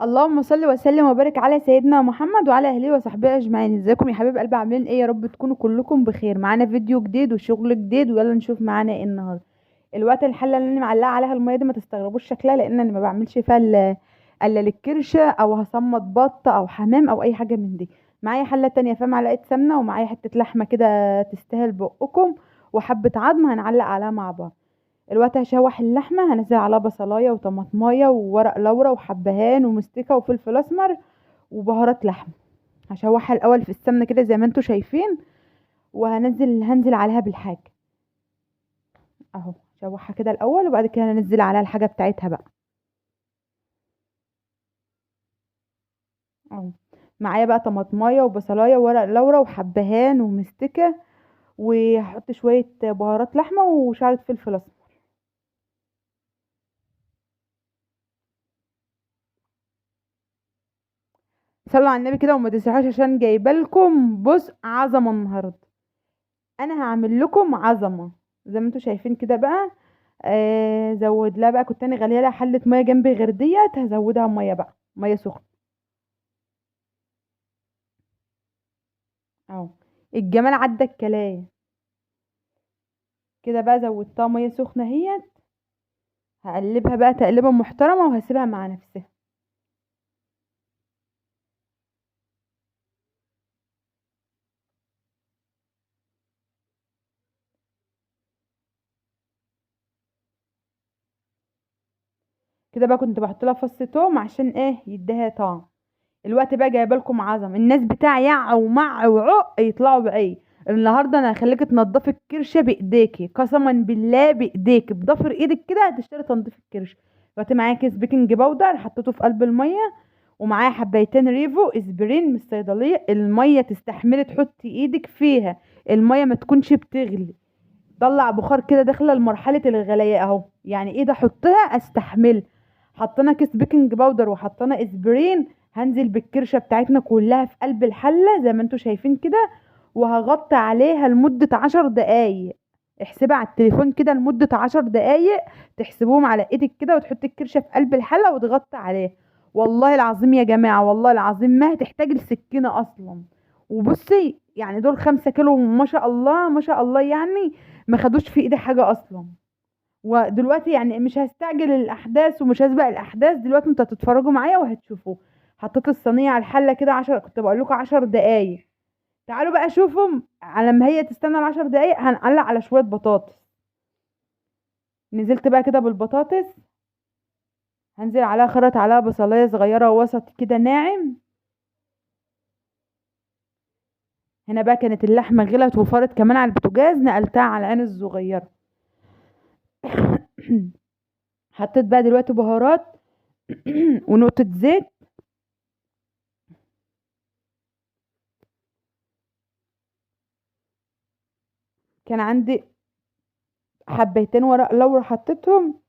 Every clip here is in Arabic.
اللهم صل وسلم وبارك على سيدنا محمد وعلى اهله وصحبه اجمعين. ازيكم يا حبيب قلبي؟ عاملين ايه؟ يا رب تكونوا كلكم بخير. معانا فيديو جديد وشغل جديد، ويلا نشوف معانا ايه النهارده. الوقت الحله اللي انا معلقه عليها الميه دي ما تستغربوش شكلها، لان انا ما بعملش فيها الا للكرشه او هصمت بط او حمام او اي حاجه من دي. معايا حله تانية فيها معلقه سمنه، ومعايا حته لحمه كده تستاهل بقكم، وحبه عظم هنعلق عليها مع بعض. الوقت هشوح اللحمة، هنزل عليها بصلاية وطماطماية وورق لورا وحبهان ومستكة وفلفل اسمر وبهارات لحمة. هشوحها الاول في السمنة كده زي ما انتوا شايفين، هنزل عليها بالحاجة اهو. شوحها كده الاول وبعد كده هننزل عليها الحاجة بتاعتها بقى اهو. معايا بقى طماطماية وبصلاية وورق لورا وحبهان ومستكة، وهحط شوية بهارات لحمة وشعرة فلفل اسمر. صلوا على النبي كده وما تنسوهاش، عشان جايبالكم بص عظمة النهارده. انا هعمل لكم عظمه زي ما انتوا شايفين كده بقى. زود لها بقى، كنت انا غاليه لها حله ميه جنبي غير ديت، هزودها ميه بقى، ميه سخنه اهو. الجمال عدى الكلام. كده بقى زودتها ميه سخنه اهيت. هقلبها بقى تقليبه محترمه وهسيبها مع نفسها. كده بقى كنت بحط لها فص توم عشان ايه؟ يديها طعم. الوقت بقى جايبه لكم عظم. الناس بتاع يع ومع وعق يطلعوا بايه؟ النهارده انا هخليكي تنضفي الكرشه بايديكي، قسما بالله بايديكي بضفر ايدك كده هتشتري تنظيف الكرشه. دلوقتي معايا كيس بيكنج باودر حطيته في قلب الميه، ومعايا حبايتين ريفو اسبرين من الصيدليه. الميه تستحملي تحطي ايدك فيها، الميه ما تكونش بتغلي. طلع بخار كده داخله لمرحله الغليان اهو، يعني ايه ده؟ احطها استحمل. حطينا كيس بيكنج باودر وحطينا اسبرين. هنزل بالكرشه بتاعتنا كلها في قلب الحله زي ما انتوا شايفين كده، وهغطي عليها لمده 10 دقايق. احسبها على التليفون كده لمده 10 دقايق، تحسبوهم على ايدك كده، وتحطي الكرشه في قلب الحله وتغطي عليها. والله العظيم يا جماعه، والله العظيم ما هتحتاج السكينه اصلا. وبصي يعني دول 5 كيلو ما شاء الله ما شاء الله، يعني ما خدوش في ايدي حاجه اصلا. ودلوقتي يعني مش هستعجل الاحداث ومش هسبق الاحداث، دلوقتي انتوا هتتفرجوا معايا وهتشوفوا. حطيت الصينيه على الحله كده 10، كنت بقول لكم 10 دقايق. تعالوا بقى شوفوا. على ما هي تستنى ال10 دقايق هنقلع على شويه بطاطس. نزلت بقى كده بالبطاطس، هنزل عليها خرط عليها بصلايه صغيره وسط كده ناعم. هنا بقى كانت اللحمه غلت وفرت كمان على البوتاجاز، نقلتها على العين الصغيره. حطيت بقى دلوقتي بهارات ونقطه زيت. كان عندي حبيتين ورق لورا حطيتهم،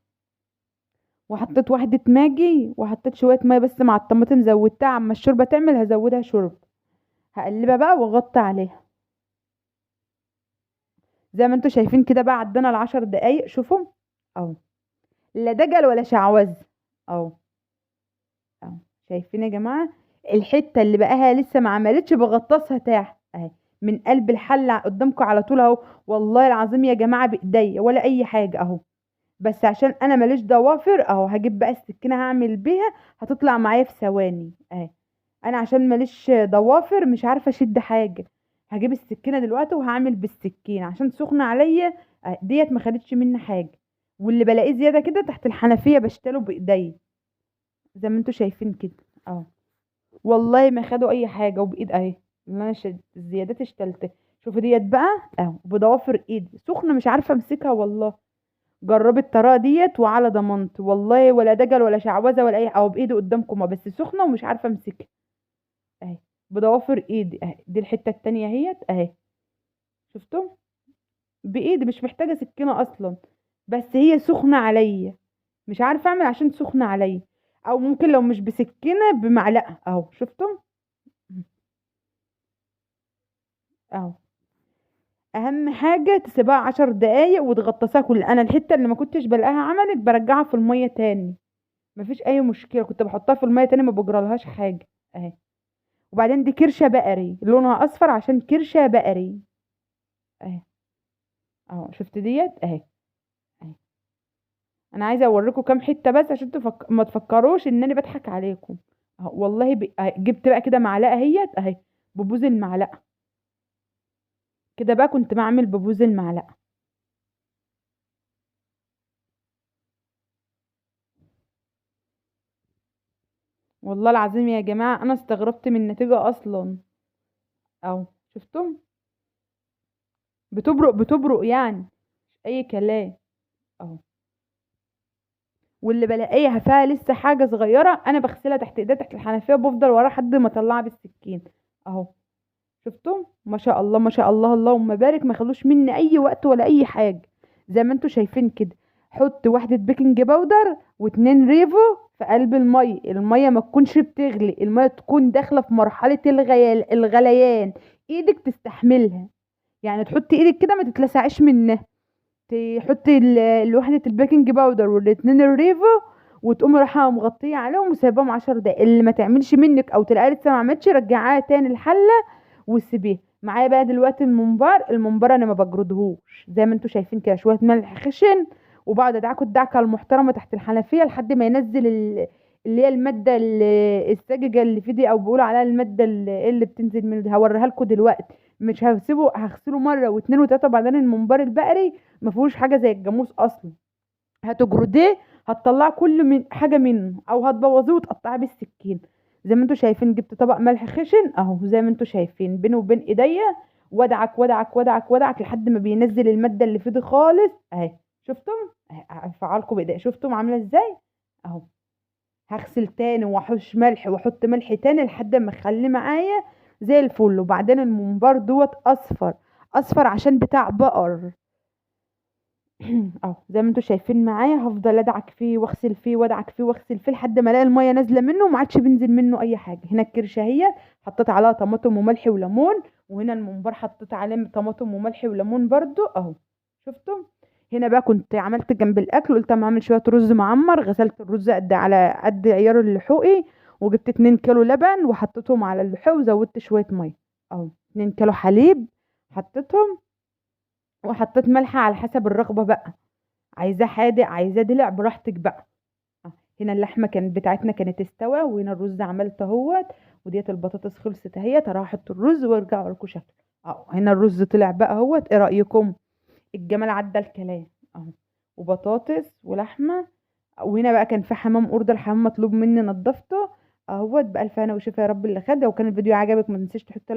وحطيت واحدة ماجي، وحطيت شوية مية بس مع الطماطم زودتها. عما الشوربة تعمل هزودها شرب. هقلبها بقى واغطي عليها زي ما انتوا شايفين كده بقى. عدنا ال10 دقايق شوفوا اهو، لا دجل ولا شعوذة اهو. اهو شايفين يا جماعة؟ الحتة اللي بقاها لسه ما عملتش بغطسها تحت اهي، من قلب الحلة قدامكم على طول اهو. والله العظيم يا جماعة بايديا ولا اي حاجة اهو. بس عشان انا ماليش ضوافر اهو، هجيب بقى السكينه هعمل بيها، هتطلع معايا في ثواني اهي. انا عشان ماليش ضوافر مش عارفه اشد حاجه. هجيب السكينه دلوقتي وهعمل بالسكينه عشان سخنه عليا. ديت ما خدتش مني حاجه. واللي بلاقيه زياده كده تحت الحنفيه بشتله بايديا زي ما انتوا شايفين كده اهو. والله ما خدوا اي حاجه، وبايد اهي اللي انا الزيادات اشتلتها. شوفوا ديت بقى اهو بضوافر ايدي سخنه مش عارفه امسكها والله. جربي الطريقه ديت وعلى ضمانتي والله، ولا دجل ولا شعوذه ولا اي، او بايدي قدامكم بس سخنه ومش عارفه امسكها اهي. بضوافر ايدي اهي. دي الحته التانية اهيت اهي. شفتم؟ بايدي مش محتاجه سكينه اصلا، بس هي سخنه عليا. مش عارفه اعمل عشان سخنه عليا. او ممكن لو مش بسكينه بمعلقه اهو. شفتم؟ اهو. اهم حاجه تسيبها 10 دقايق وتغطسها. كل انا الحته اللي ما كنتش بلاقيها عملت برجعها في الميه تاني، مفيش اي مشكله، كنت بحطها في الميه تاني ما بجرالهاش حاجه اهي. وبعدين دي كرشه بقري لونها اصفر عشان كرشه بقري اهي. اهو شفت ديت اهي اهي. انا عايزه اوريكم كام حته بس عشان ما تفكروش ان انا بضحك عليكم. اهو والله أهي. جبت بقى كده معلقه اهيت اهي، ببوز المعلقه كده بقى، كنت بعمل ببوز المعلقه. والله العظيم يا جماعه انا استغربت من النتيجه اصلا. اهو شفتم، بتبرق بتبرق يعني، مش اي كلام. اهو. واللي بلاقيها فيها لسه حاجه صغيره انا بغسلها تحت ايديها تحت الحنفيه، وبفضل وراها لحد ما اطلعها بالسكين. اهو شفتم، ما شاء الله ما شاء الله، اللهم بارك، ما خلوش مني اي وقت ولا اي حاجه. زي ما انتوا شايفين كده. حط واحده بيكنج باودر واتنين ريفو في قلب الميه، الميه ما تكونش بتغلي، الميه تكون داخله في مرحله الغليان، ايدك تستحملها. يعني تحطي ايدك كده ما تتلسعش منها، تحطي الوحدة البيكنج باودر والاتنين الريفو، وتقومي رايحة مغطية عليهم وسايباهم 10 دقايق. اللي ما تعملش منك او تلاقيها لسه ما عملتش، رجعيها تاني الحلة وسيبيها. معايا بقى دلوقتي الممبار انا ما بجردهوش زي ما انتوا شايفين كده، شوية ملح خشن، وبقعد ادعكه الدعكة المحترمة تحت الحنفية لحد ما ينزل اللي هي المادة الساججة اللي في دي، او بيقولوا عليها المادة اللي بتنزل من دي. هوريها لكم دلوقتي. مش هسيبه، هغسله مرة واتنين وتلاتة. بعدين الممبار البقري ما فيهوش حاجه زي الجاموس اصلا، هتجرديه هتطلع كل من حاجه منه، او هتبوظيه وتقطعيه بالسكين. زي ما انتوا شايفين جبت طبق ملح خشن اهو، زي ما انتوا شايفين بينه وبين ايديا، ودعك ودعك ودعك ودعك لحد ما بينزل الماده اللي فيه دي خالص اهي. شفتم؟ اهي هفعلكم بايديا، شفتم عامله ازاي اهو. هغسل تاني واحط ملح واحط ملح تاني لحد ما اخليه معايا زي الفل. وبعدين الممبار دوت اصفر، اصفر عشان بتاع بقر. اهو زي ما انتوا شايفين معايا، هفضل ادعك فيه واغسل فيه وادعك فيه واغسل فيه لحد ما الاقي الميه نازله منه وما عادش بينزل منه اي حاجه. هنا الكرشه اهي حطيت عليها طماطم وملح وليمون، وهنا الممبار حطيت عليه طماطم وملح وليمون برضو اهو. شفتم؟ هنا بقى كنت عملت جنب الاكل، قلت اما اعمل شويه رز معمر، غسلت الرز قد على قد عيار اللحوقي، وجبت 2 كيلو لبن وحطيتهم على اللحوق وزودت شويه ميه اهو. 2 كيلو حليب حطيتهم، وحطيت ملح على حسب الرغبه بقى، عايزاه حادق عايزاه دلع براحتك بقى. هنا اللحمه كانت بتاعتنا كانت استوى، وهنا الرز عملت اهوت، وديت البطاطس خلصت اهي. هروح احط الرز وارجع لكم شكل. اهو هنا الرز طلع بقى اهوت، ايه رايكم؟ الجمال عدى الكلام اهو. وبطاطس ولحمه. وهنا بقى كان في حمام اوردر، حمام مطلوب مني نضفته اهوت. بالف هنا وشفا يا رب اللي خد. لو كان الفيديو عجبك ما تنسيش تحط